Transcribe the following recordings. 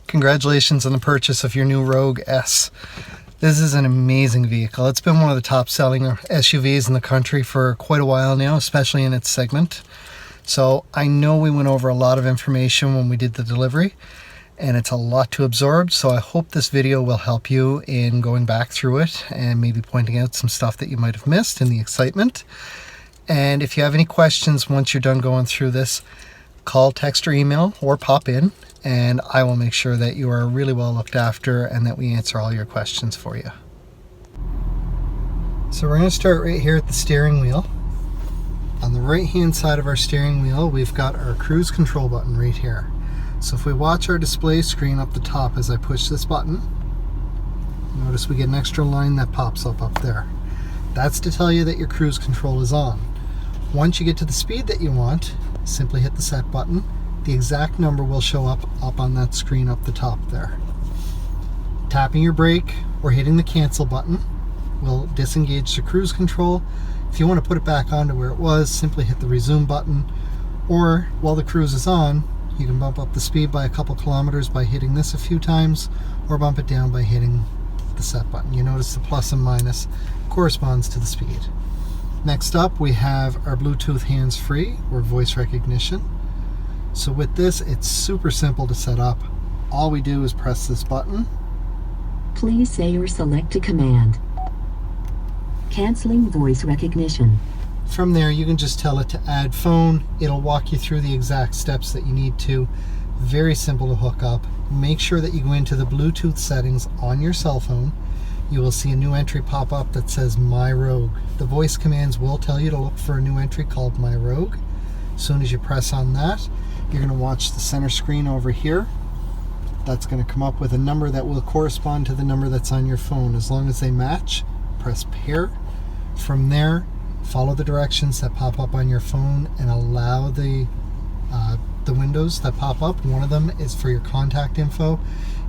Congratulations on the purchase of your new Rogue S. This is an amazing vehicle. It's been one of the top selling SUVs in the country for quite a while now, especially in its segment. So I know we went over a lot of information when we did the delivery, and it's a lot to absorb. So I hope this video will help you in going back through it and maybe pointing out some stuff that you might have missed in the excitement. And if you have any questions once you're done going through this, call, text, or email, or pop in, and I will make sure that you are really well looked after and that we answer all your questions for you. So we're going to start right here at the steering wheel. On the right hand side of our steering wheel, we've got our cruise control button right here. So if we watch our display screen up the top as I push this button, notice we get an extra line that pops up there. That's to tell you that your cruise control is on. Once you get to the speed that you want, simply hit the set button. The exact number will show up on that screen up the top there. Tapping your brake or hitting the cancel button will disengage the cruise control. If you want to put it back on to where it was, simply hit the resume button, or while the cruise is on, you can bump up the speed by a couple kilometers by hitting this a few times, or bump it down by hitting the set button. You notice the plus and minus corresponds to the speed. Next up, we have our Bluetooth hands-free or voice recognition. So with this, it's super simple to set up. All we do is press this button. Please say or select a command. Canceling voice recognition. From there, you can just tell it to add phone. It'll walk you through the exact steps that you need to. Very simple to hook up. Make sure that you go into the Bluetooth settings on your cell phone. You will see a new entry pop up that says My Rogue. The voice commands will tell you to look for a new entry called My Rogue. As soon as you press on that, you're going to watch the center screen over here. That's going to come up with a number that will correspond to the number that's on your phone. As long as they match, press pair. From there, follow the directions that pop up on your phone and allow the windows that pop up. One of them is for your contact info.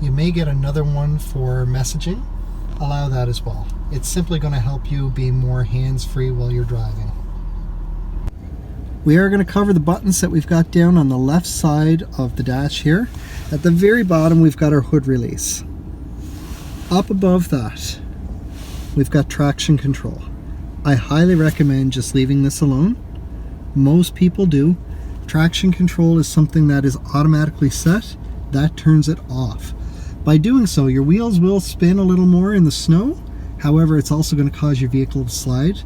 You may get another one for messaging. Allow that as well. It's simply going to help you be more hands-free while you're driving. We are going to cover the buttons that we've got down on the left side of the dash here. At the very bottom, we've got our hood release. Up above that, we've got traction control. I highly recommend just leaving this alone. Most people do. Traction control is something that is automatically set. That turns it off. By doing so, your wheels will spin a little more in the snow. However, it's also going to cause your vehicle to slide.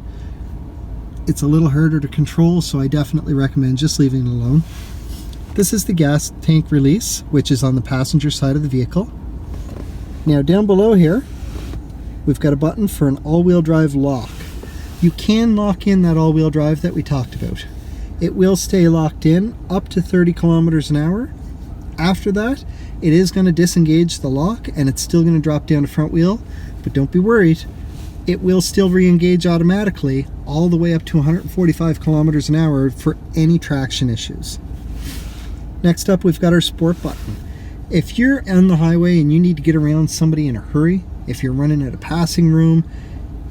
It's a little harder to control, so I definitely recommend just leaving it alone. This is the gas tank release, which is on the passenger side of the vehicle. Now down below here, we've got a button for an all-wheel drive lock. You can lock in that all-wheel drive that we talked about. It will stay locked in up to 30 kilometers an hour. After that, it is going to disengage the lock and it's still going to drop down the front wheel, but don't be worried. It will still re-engage automatically all the way up to 145 kilometers an hour for any traction issues. Next up, we've got our sport button. If you're on the highway and you need to get around somebody in a hurry, if you're running at a passing room,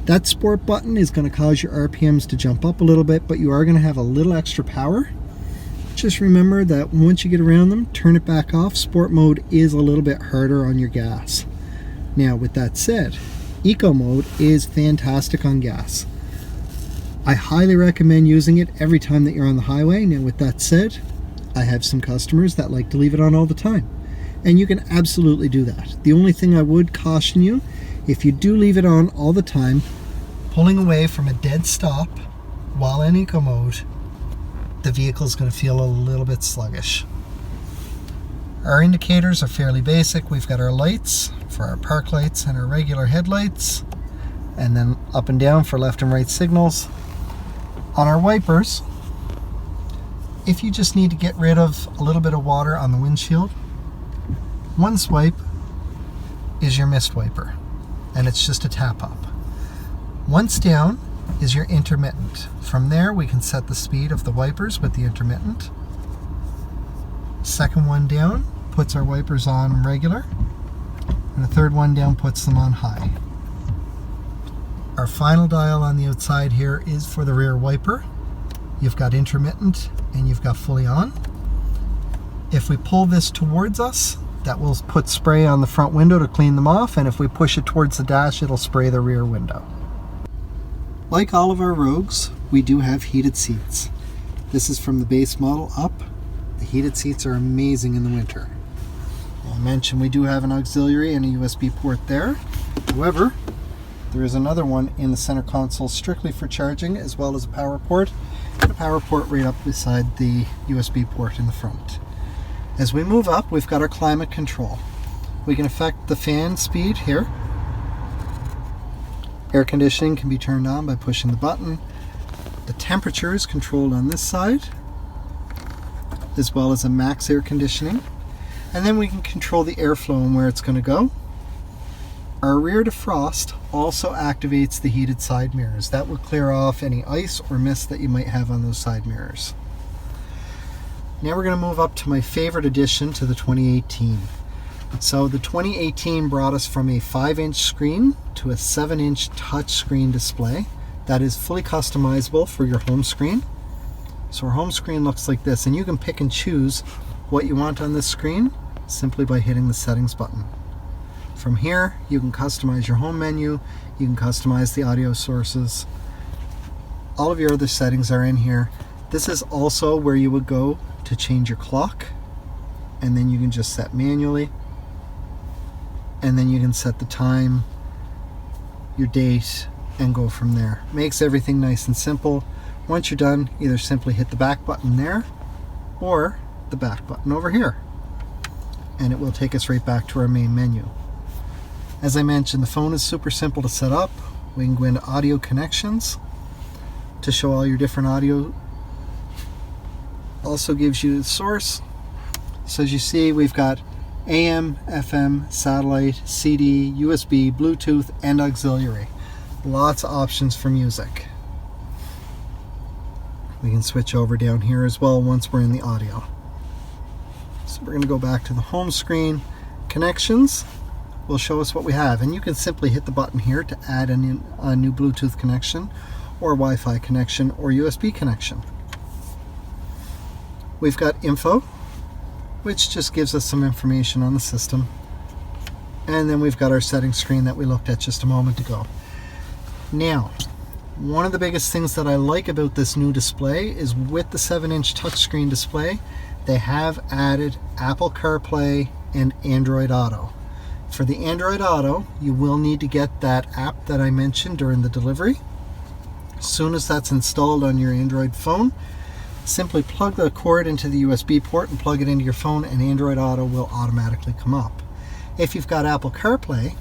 that sport button is going to cause your RPMs to jump up a little bit, but you are going to have a little extra power. Just remember that once you get around them, turn it back off. Sport mode is a little bit harder on your gas. Now, with that said, Eco mode is fantastic on gas. I highly recommend using it every time that you're on the highway. Now, with that said, I have some customers that like to leave it on all the time, and you can absolutely do that. The only thing I would caution you, if you do leave it on all the time, pulling away from a dead stop while in Eco mode, the vehicle is going to feel a little bit sluggish. Our indicators are fairly basic. We've got our lights for our park lights and our regular headlights, and then up and down for left and right signals. On our wipers, if you just need to get rid of a little bit of water on the windshield, one swipe is your mist wiper, and it's just a tap up. Once down is your intermittent. From there, we can set the speed of the wipers with the intermittent. Second one down puts our wipers on regular, and the third one down puts them on high. Our final dial on the outside here is for the rear wiper. You've got intermittent and you've got fully on. If we pull this towards us, That will put spray on the front window to clean them off, and if we push it towards the dash, it'll spray the rear window. Like all of our Rogues, we do have heated seats. This is from the base model up. The heated seats are amazing in the winter. I mentioned we do have an auxiliary and a USB port there. However, there is another one in the center console strictly for charging, as well as a power port, and a power port right up beside the USB port in the front. As we move up, we've got our climate control. We can affect the fan speed here. Air conditioning can be turned on by pushing the button. The temperature is controlled on this side, as well as a max air conditioning. And then we can control the airflow and where it's going to go. Our rear defrost also activates the heated side mirrors. That will clear off any ice or mist that you might have on those side mirrors. Now we're going to move up to my favorite addition to the 2018. So the 2018 brought us from a 5-inch screen to a 7-inch touchscreen display that is fully customizable for your home screen. So our home screen looks like this, and you can pick and choose what you want on this screen simply by hitting the settings button. From here, you can customize your home menu, you can customize the audio sources. All of your other settings are in here. This is also where you would go to change your clock, and then you can just set manually, and then you can set the time, your date, and go from there. Makes everything nice and simple. Once you're done, either simply hit the back button there or the back button over here, and it will take us right back to our main menu. As I mentioned, the phone is super simple to set up. We can go into audio connections to show all your different audio. Also gives you the source. So as you see, we've got AM, FM, satellite, CD, USB, Bluetooth, and auxiliary. Lots of options for music. We can switch over down here as well once we're in the audio. So we're going to go back to the home screen. Connections will show us what we have, and you can simply hit the button here to add a new Bluetooth connection or Wi-Fi connection or USB connection. We've got info, which just gives us some information on the system. And then we've got our settings screen that we looked at just a moment ago. Now, one of the biggest things that I like about this new display is with the 7-inch touchscreen display, they have added Apple CarPlay and Android Auto. For the Android Auto, you will need to get that app that I mentioned during the delivery. As soon as that's installed on your Android phone, simply plug the cord into the USB port and plug it into your phone, and Android Auto will automatically come up. If you've got Apple CarPlay,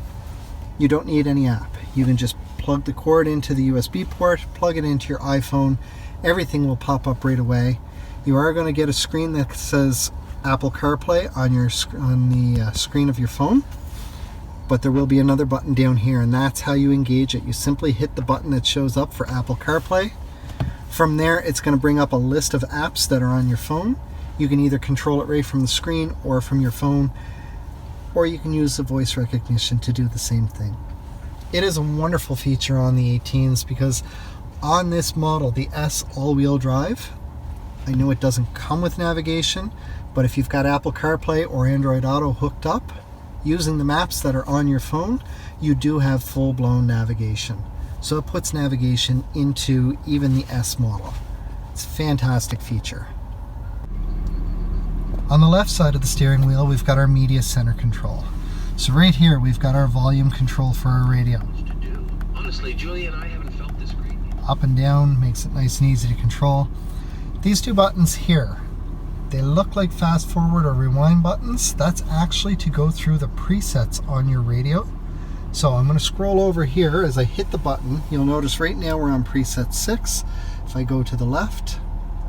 you don't need any app. You can just plug the cord into the USB port, plug it into your iPhone, everything will pop up right away. You are going to get a screen that says Apple CarPlay on the screen of your phone, but there will be another button down here, and that's how you engage it. You simply hit the button that shows up for Apple CarPlay. From there, it's going to bring up a list of apps that are on your phone. You can either control it right from the screen or from your phone, or you can use the voice recognition to do the same thing. It is a wonderful feature on the 18s because on this model, the S all-wheel drive, I know it doesn't come with navigation, but if you've got Apple CarPlay or Android Auto hooked up, using the maps that are on your phone, you do have full-blown navigation. So it puts navigation into even the S model. It's a fantastic feature. On the left side of the steering wheel, we've got our media center control. So right here, we've got our volume control for our radio. Honestly, Julie and I haven't felt this great. Up and down makes it nice and easy to control. These two buttons here, they look like fast forward or rewind buttons. That's actually to go through the presets on your radio. So I'm going to scroll over here. As I hit the button, you'll notice right now we're on preset 6. If I go to the left,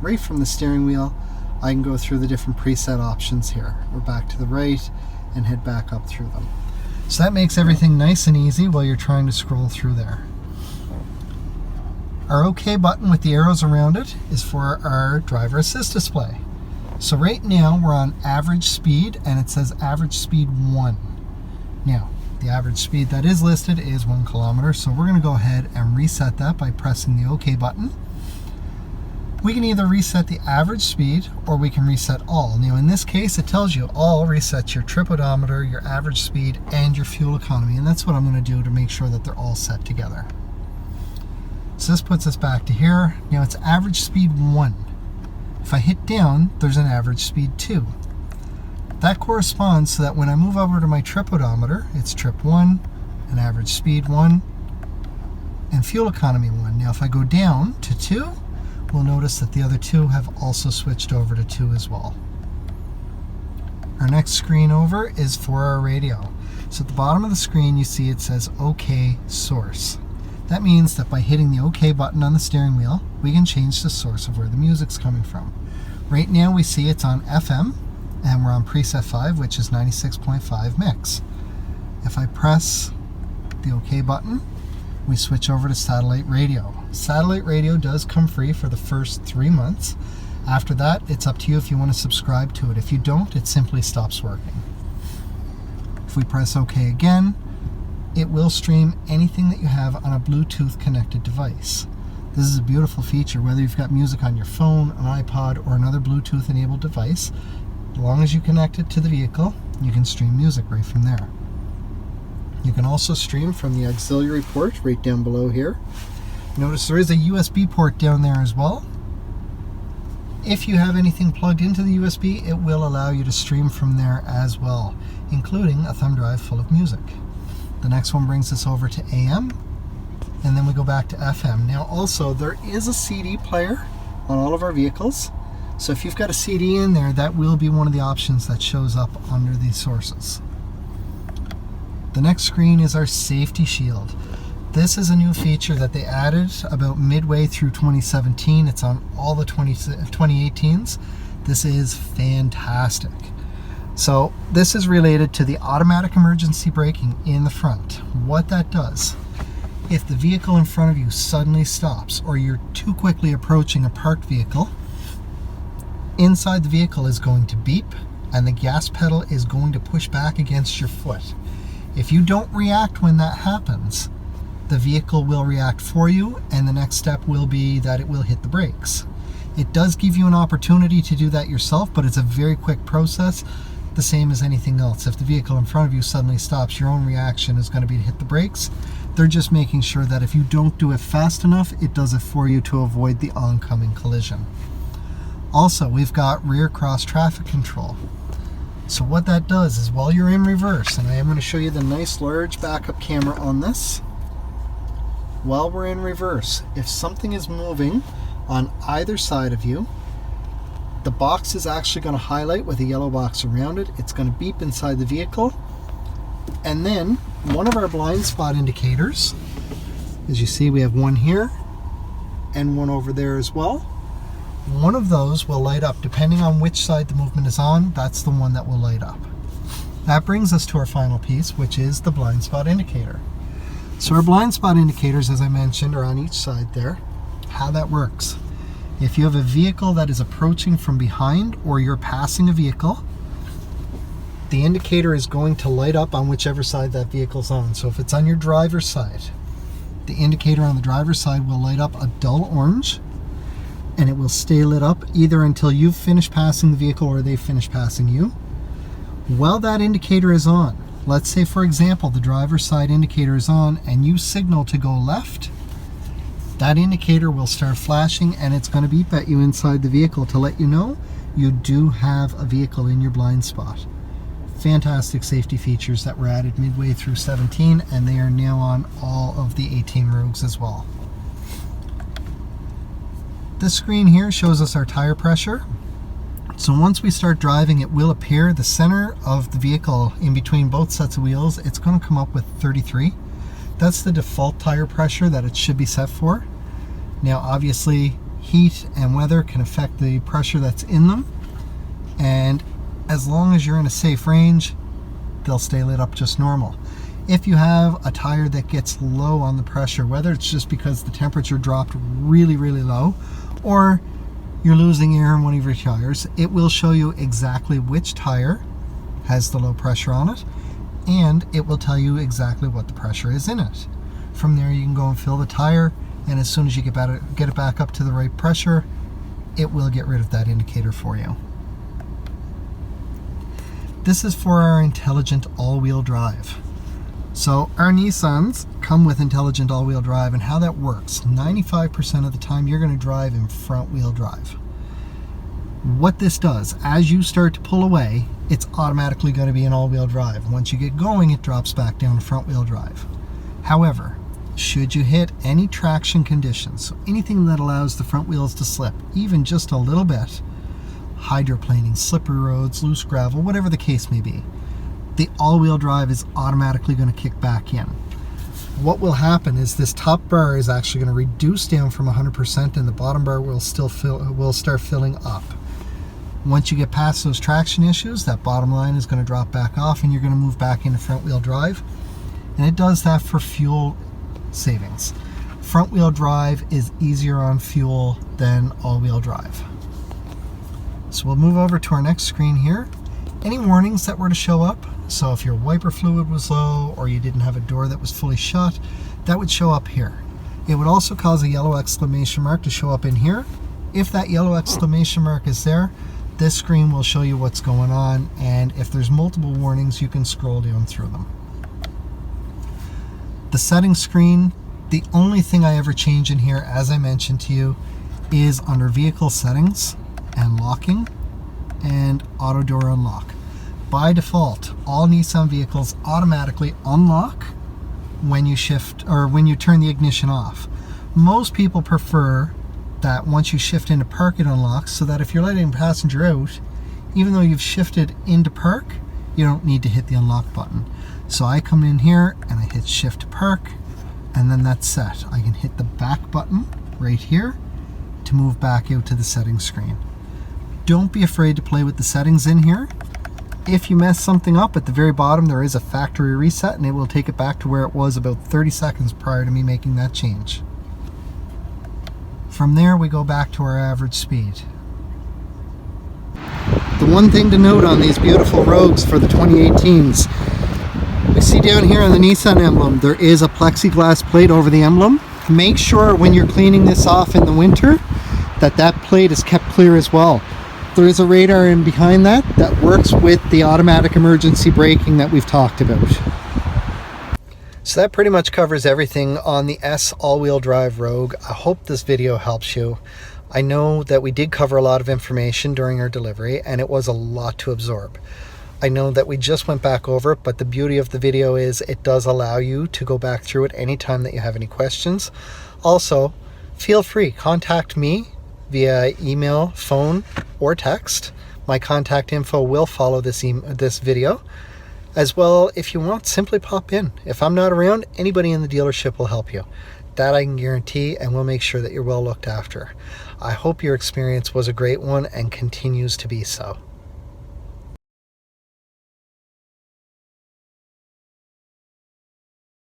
right from the steering wheel, I can go through the different preset options here. We're back to the right and head back up through them. So that makes everything nice and easy while you're trying to scroll through there. Our OK button with the arrows around it is for our driver assist display. So right now we're on average speed, and it says average speed 1. Now, the average speed that is listed is 1 kilometer, so we're going to go ahead and reset that by pressing the OK button. We can either reset the average speed or we can reset all. Now in this case, it tells you all resets your trip odometer, your average speed, and your fuel economy. And that's what I'm going to do to make sure that they're all set together. So this puts us back to here. Now it's average speed 1. If I hit down, there's an average speed 2. That corresponds so that when I move over to my trip odometer, it's trip 1, an average speed 1, and fuel economy 1. Now if I go down to 2, we'll notice that the other 2 have also switched over to 2 as well. Our next screen over is for our radio. So at the bottom of the screen you see it says OK Source. That means that by hitting the OK button on the steering wheel, we can change the source of where the music's coming from. Right now we see it's on FM, and we're on preset 5, which is 96.5 mix. If I press the OK button, we switch over to satellite radio. Satellite radio does come free for the first 3 months. After that, it's up to you if you want to subscribe to it. If you don't, it simply stops working. If we press OK again, it will stream anything that you have on a Bluetooth connected device. This is a beautiful feature, whether you've got music on your phone, an iPod, or another Bluetooth enabled device. As long as you connect it to the vehicle, you can stream music right from there. You can also stream from the auxiliary port right down below here. Notice there is a USB port down there as well. If you have anything plugged into the USB, it will allow you to stream from there as well, including a thumb drive full of music. The next one brings us over to AM, and then we go back to FM. Now also, there is a CD player on all of our vehicles. So if you've got a CD in there, that will be one of the options that shows up under these sources. The next screen is our safety shield. This is a new feature that they added about midway through 2017. It's on all the 2018s. This is fantastic. So this is related to the automatic emergency braking in the front. What that does, if the vehicle in front of you suddenly stops or you're too quickly approaching a parked vehicle, inside the vehicle is going to beep and the gas pedal is going to push back against your foot. If you don't react when that happens, the vehicle will react for you, and the next step will be that it will hit the brakes. It does give you an opportunity to do that yourself, but it's a very quick process, the same as anything else. If the vehicle in front of you suddenly stops, your own reaction is going to be to hit the brakes. They're just making sure that if you don't do it fast enough, it does it for you to avoid the oncoming collision. Also, we've got rear cross traffic control. So what that does is while you're in reverse, and I am going to show you the nice large backup camera on this, while we're in reverse, if something is moving on either side of you, the box is actually going to highlight with a yellow box around it. It's going to beep inside the vehicle, and then one of our blind spot indicators, as you see we have one here and one over there as well. One of those will light up depending on which side the movement is on. That's the one that will light up. That brings us to our final piece, which is the blind spot indicator. So our blind spot indicators, as I mentioned, are on each side there. How that works: if you have a vehicle that is approaching from behind or you're passing a vehicle, the indicator is going to light up on whichever side that vehicle's on. So if it's on your driver's side, the indicator on the driver's side will light up a dull orange, and it will stay lit up either until you've finished passing the vehicle or they've finished passing you. While that indicator is on, let's say for example the driver's side indicator is on and you signal to go left, that indicator will start flashing and it's going to beep at you inside the vehicle to let you know you do have a vehicle in your blind spot. Fantastic safety features that were added midway through 17, and they are now on all of the 18 Rogues as well. This screen here shows us our tire pressure. So once we start driving, it will appear the center of the vehicle in between both sets of wheels. It's going to come up with 33. That's the default tire pressure that it should be set for. Now obviously heat and weather can affect the pressure that's in them, and as long as you're in a safe range, they'll stay lit up just normal. If you have a tire that gets low on the pressure, whether it's just because the temperature dropped really low or you're losing air in one of your tires, it will show you exactly which tire has the low pressure on it, and it will tell you exactly what the pressure is in it. From there you can go and fill the tire, and as soon as you get it back up to the right pressure, it will get rid of that indicator for you. This is for our intelligent all-wheel drive. So our Nissans come with intelligent all-wheel drive, and how that works, 95% of the time you're going to drive in front-wheel drive. What this does, as you start to pull away, it's automatically going to be an all-wheel drive. Once you get going, it drops back down to front-wheel drive. However, should you hit any traction conditions, so anything that allows the front wheels to slip, even just a little bit, hydroplaning, slippery roads, loose gravel, whatever the case may be, the all-wheel drive is automatically going to kick back in. What will happen is this top bar is actually going to reduce down from 100%, and the bottom bar will start filling up. Once you get past those traction issues, that bottom line is going to drop back off, and you're going to move back into front-wheel drive. And it does that for fuel savings. Front-wheel drive is easier on fuel than all-wheel drive. So we'll move over to our next screen here. Any warnings that were to show up, so if your wiper fluid was low or you didn't have a door that was fully shut, that would show up here. It would also cause a yellow exclamation mark to show up in here. If that yellow exclamation mark is there, this screen will show you what's going on, and if there's multiple warnings, you can scroll down through them. The settings screen, the only thing I ever change in here, as I mentioned to you, is under vehicle settings and locking and auto door unlock. By default, all Nissan vehicles automatically unlock when you shift or when you turn the ignition off. Most people prefer that once you shift into park, it unlocks, so that if you're letting a passenger out, even though you've shifted into park, you don't need to hit the unlock button. So I come in here and I hit shift to park, and then that's set. I can hit the back button right here to move back out to the settings screen. Don't be afraid to play with the settings in here. If you mess something up, at the very bottom there is a factory reset, and it will take it back to where it was about 30 seconds prior to me making that change. From there we go back to our average speed. The one thing to note on these beautiful Rogues for the 2018s, we see down here on the Nissan emblem, there is a plexiglass plate over the emblem. Make sure when you're cleaning this off in the winter that that plate is kept clear as well. There is a radar in behind that works with the automatic emergency braking that we've talked about. So that pretty much covers everything on the S all-wheel drive Rogue. I hope this video helps you. I know that we did cover a lot of information during our delivery, and it was a lot to absorb. I know that we just went back over it, but the beauty of the video is it does allow you to go back through it anytime that you have any questions. Also, feel free, contact me via email, phone, or text. My contact info will follow this video. As well, if you want, simply pop in. If I'm not around, anybody in the dealership will help you. That I can guarantee, and we'll make sure that you're well looked after. I hope your experience was a great one and continues to be so.